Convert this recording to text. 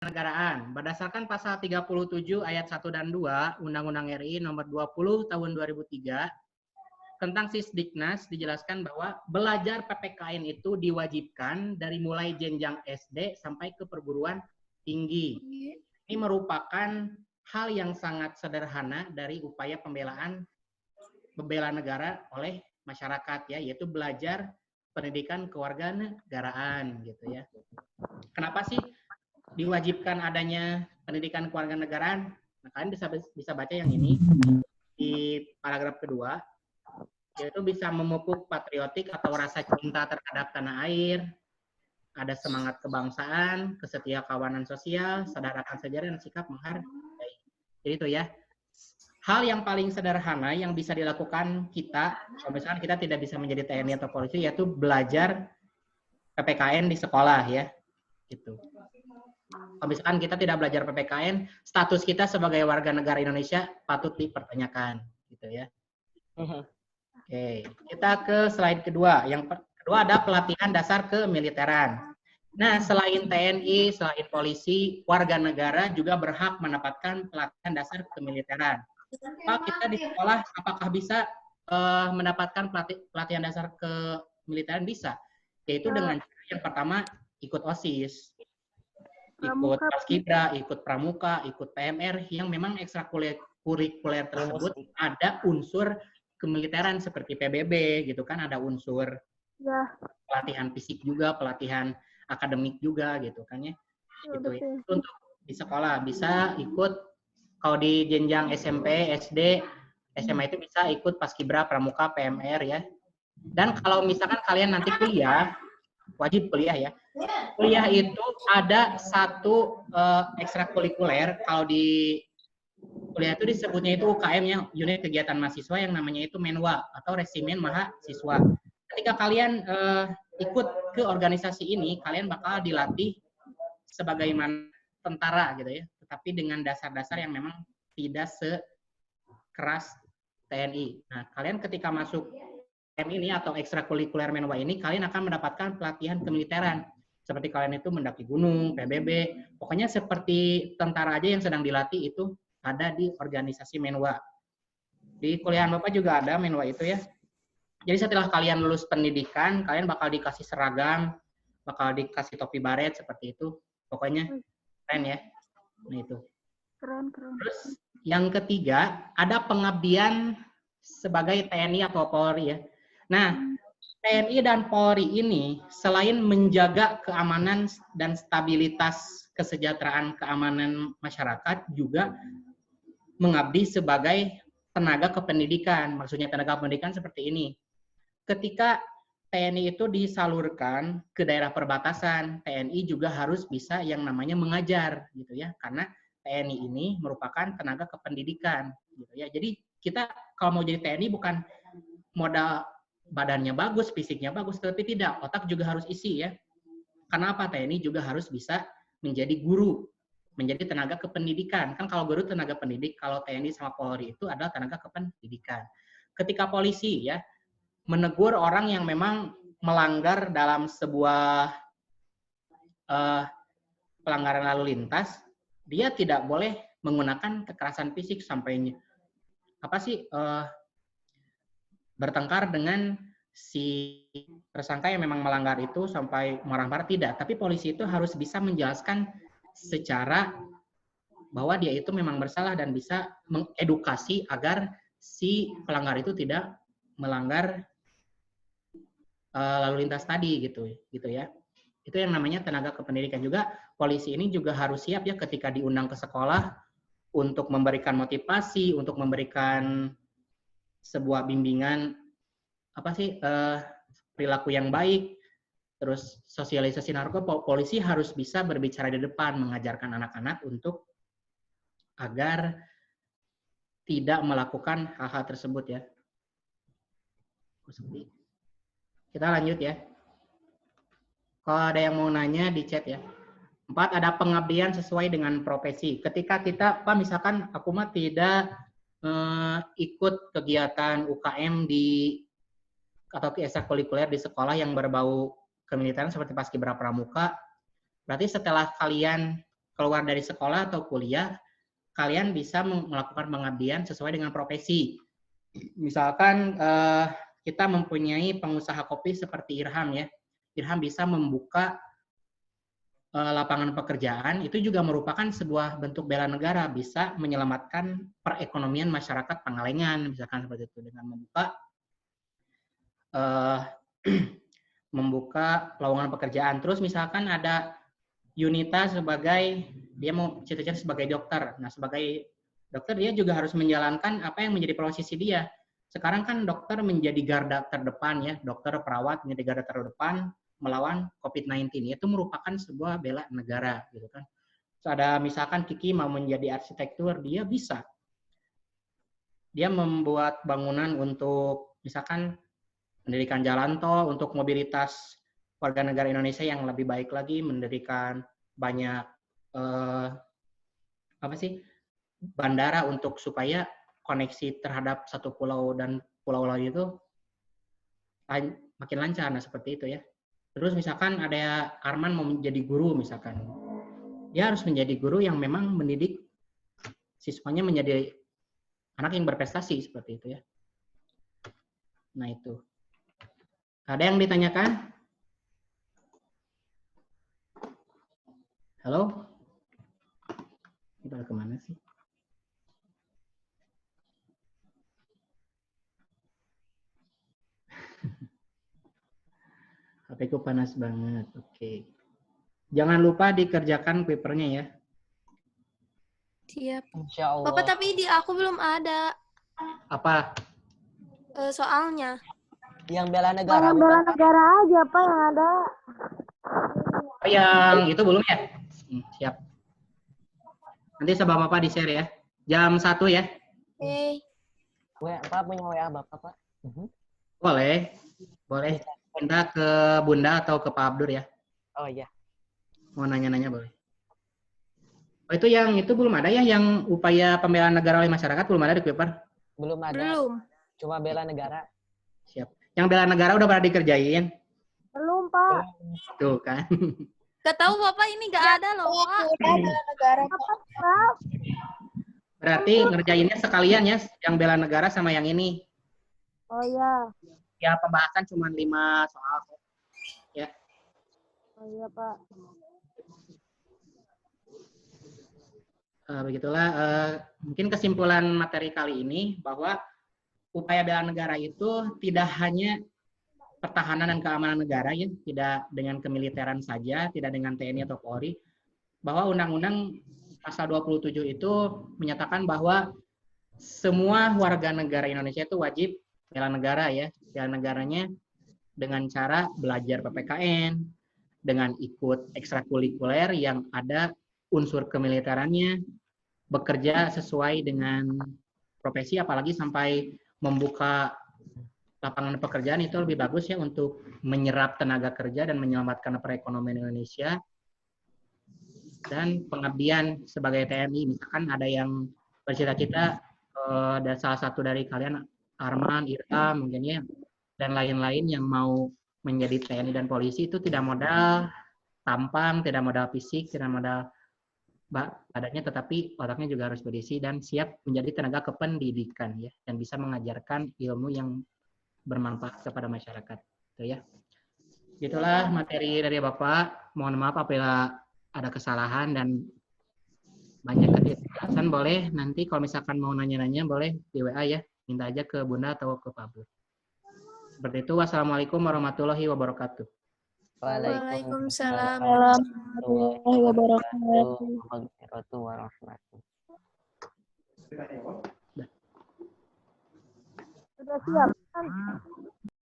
Kenegaraan. Berdasarkan pasal 37 ayat 1 dan 2 Undang-Undang RI nomor 20 tahun 2003 tentang Sisdiknas dijelaskan bahwa belajar PPKN itu diwajibkan dari mulai jenjang SD sampai ke perguruan tinggi. Ini merupakan hal yang sangat sederhana dari upaya membela negara oleh masyarakat ya, yaitu belajar pendidikan kewarganegaraan gitu ya. Kenapa sih diwajibkan adanya pendidikan kewarganegaraan? Nah, kalian bisa baca yang ini di paragraf kedua, yaitu bisa memupuk patriotik atau rasa cinta terhadap tanah air, ada semangat kebangsaan, kesetiakawanan sosial, sadar akan sejarah dan sikap menghargai. Jadi itu ya. Hal yang paling sederhana yang bisa dilakukan kita, kalau misalkan kita tidak bisa menjadi TNI atau polisi, yaitu belajar PPKN di sekolah ya. Gitu. Kalau misalkan kita tidak belajar PPKN, status kita sebagai warga negara Indonesia patut dipertanyakan, gitu ya. Oke, kita ke slide kedua. Yang kedua ada pelatihan dasar kemiliteran. Nah, selain TNI, selain polisi, warga negara juga berhak mendapatkan pelatihan dasar kemiliteran. Pak, kita di sekolah apakah bisa mendapatkan pelatihan dasar kemiliteran? Bisa, yaitu dengan cara yang pertama ikut OSIS, ikut Paskibra, ikut Pramuka, ikut PMR yang memang ekstrakurikuler tersebut ada unsur kemiliteran seperti PBB gitu kan, ada unsur pelatihan fisik juga, pelatihan akademik juga gitu kan ya. Gitu ya. Untuk di sekolah bisa ikut, kalau di jenjang SMP, SD, SMA itu bisa ikut Paskibra, Pramuka, PMR ya. Dan kalau misalkan kalian nanti kuliah, wajib kuliah ya. Kuliah itu ada satu ekstrakurikuler, kalau di kuliah itu disebutnya itu UKM-nya, unit kegiatan mahasiswa, yang namanya itu MENWA atau Resimen Mahasiswa. Ketika kalian ikut ke organisasi ini, kalian bakal dilatih sebagaimana tentara gitu ya, tetapi dengan dasar-dasar yang memang tidak sekeras TNI. Nah, kalian ketika masuk ini atau ekstrakurikuler MENWA ini, kalian akan mendapatkan pelatihan kemiliteran. Seperti kalian itu mendaki gunung, PBB, pokoknya seperti tentara aja yang sedang dilatih itu ada di organisasi MENWA. Di kuliahan Bapak juga ada MENWA itu ya. Jadi setelah kalian lulus pendidikan, kalian bakal dikasih seragam, bakal dikasih topi baret seperti itu. Pokoknya keren ya. Nah itu. Keren. Terus yang ketiga, ada pengabdian sebagai TNI atau Polri ya. Nah, TNI dan Polri ini selain menjaga keamanan dan stabilitas kesejahteraan keamanan masyarakat, juga mengabdi sebagai tenaga kependidikan. Maksudnya tenaga pendidikan seperti ini. Ketika TNI itu disalurkan ke daerah perbatasan, TNI juga harus bisa yang namanya mengajar gitu ya. Karena TNI ini merupakan tenaga kependidikan gitu ya. Jadi kita kalau mau jadi TNI bukan modal badannya bagus, fisiknya bagus, tapi tidak, otak juga harus isi ya. Karena apa? TNI juga harus bisa menjadi guru, menjadi tenaga kependidikan. Kan kalau guru tenaga pendidik, kalau TNI sama Polri itu adalah tenaga kependidikan. Ketika polisi ya menegur orang yang memang melanggar dalam sebuah pelanggaran lalu lintas, dia tidak boleh menggunakan kekerasan fisik sampai bertengkar dengan si tersangka yang memang melanggar itu sampai marah-marah, tidak. Tapi polisi itu harus bisa menjelaskan secara bahwa dia itu memang bersalah dan bisa mengedukasi agar si pelanggar itu tidak melanggar lalu lintas tadi gitu ya. Itu yang namanya tenaga kependidikan. Juga polisi ini juga harus siap ya ketika diundang ke sekolah untuk memberikan motivasi, untuk memberikan sebuah bimbingan perilaku yang baik, terus sosialisasi narkoba. Polisi harus bisa berbicara di depan, mengajarkan anak-anak untuk agar tidak melakukan hal-hal tersebut ya. Kita lanjut ya. Kalau ada yang mau nanya di chat ya. 4, ada pengabdian sesuai dengan profesi. Ketika kita, Pak, misalkan aku mah tidak ikut kegiatan UKM atau ekstrakurikuler di sekolah yang berbau kemiliteran seperti Paskibra Pramuka, berarti setelah kalian keluar dari sekolah atau kuliah, kalian bisa melakukan pengabdian sesuai dengan profesi. Misalkan kita mempunyai pengusaha kopi seperti Irham ya. Irham bisa membuka lapangan pekerjaan, itu juga merupakan sebuah bentuk bela negara, bisa menyelamatkan perekonomian masyarakat Pangalengan, misalkan seperti itu, dengan membuka lowongan pekerjaan. Terus misalkan ada Yunita sebagai, dia mau cita-cita sebagai dokter. Nah, sebagai dokter dia juga harus menjalankan apa yang menjadi posisi dia. Sekarang kan dokter menjadi garda terdepan ya, dokter perawat menjadi garda terdepan melawan COVID-19. Itu merupakan sebuah bela negara gitu kan. Terus ada misalkan Kiki mau menjadi arsitektur, dia bisa. Dia membuat bangunan untuk misalkan mendirikan jalan tol untuk mobilitas warga negara Indonesia yang lebih baik lagi, mendirikan banyak bandara untuk supaya koneksi terhadap satu pulau dan pulau lain itu makin lancar. Nah, seperti itu ya. Terus misalkan ada Arman mau menjadi guru misalkan. Dia harus menjadi guru yang memang mendidik siswanya menjadi anak yang berprestasi seperti itu ya. Nah, itu. Ada yang ditanyakan? Halo? Kita kemana sih? HP-ku panas banget. Oke. Jangan lupa dikerjakan papernya ya. Siap. Insya Allah. Bapak, tapi di aku belum ada Apa? soalnya. Yang bela negara. Yang bela negara aja, Pak, yang ada. Oh, yang itu belum ya? Siap. Nanti sama Bapak di-share ya. Jam 1 ya. Oke. Pak punya WA Bapak, Pak? Boleh. Boleh. Minta ke Bunda atau ke Pak Abdur ya. Oh iya. Mau nanya-nanya boleh. Oh, itu yang itu belum ada ya, yang upaya pembelaan negara oleh masyarakat belum ada di paper? Belum ada. Belum. Cuma bela negara. Siap. Yang bela negara udah pada dikerjain? Belum, Pak. Tuh kan. Gak tahu Bapak, ini gak ada loh, Pak. Negara, Pak. Berarti ngerjainnya sekalian ya, yang bela negara sama yang ini. Oh iya. Ya pembahasan cuma 5 soal. Ya. Oh iya, Pak. Begitulah mungkin kesimpulan materi kali ini bahwa upaya bela negara itu tidak hanya pertahanan dan keamanan negara ya, tidak dengan kemiliteran saja, tidak dengan TNI atau Polri, bahwa Undang-Undang Pasal 27 itu menyatakan bahwa semua warga negara Indonesia itu wajib bela negara ya, bela negaranya dengan cara belajar PPKN, dengan ikut ekstrakurikuler yang ada unsur kemiliterannya, bekerja sesuai dengan profesi, apalagi sampai membuka lapangan pekerjaan, itu lebih bagus ya untuk menyerap tenaga kerja dan menyelamatkan perekonomian Indonesia. Dan pengabdian sebagai TNI, misalkan ada yang bercita-cita dan salah satu dari kalian Arman, Irta mungkin ya, dan lain-lain yang mau menjadi TNI dan polisi, itu tidak modal tampang, tidak modal fisik, tidak modal badannya, tetapi otaknya juga harus berisi dan siap menjadi tenaga kependidikan ya, dan bisa mengajarkan ilmu yang bermanfaat kepada masyarakat. Itu ya. Itulah materi dari Bapak. Mohon maaf apabila ada kesalahan dan banyak ketidakjelasan. Boleh nanti kalau misalkan mau nanya-nanya boleh di WA ya, minta aja ke Bunda atau ke Pak Bu. Seperti itu. Wassalamualaikum warahmatullahi wabarakatuh. Waalaikumsalam. Warahmatullahi wabarakatuh. Sudah siap.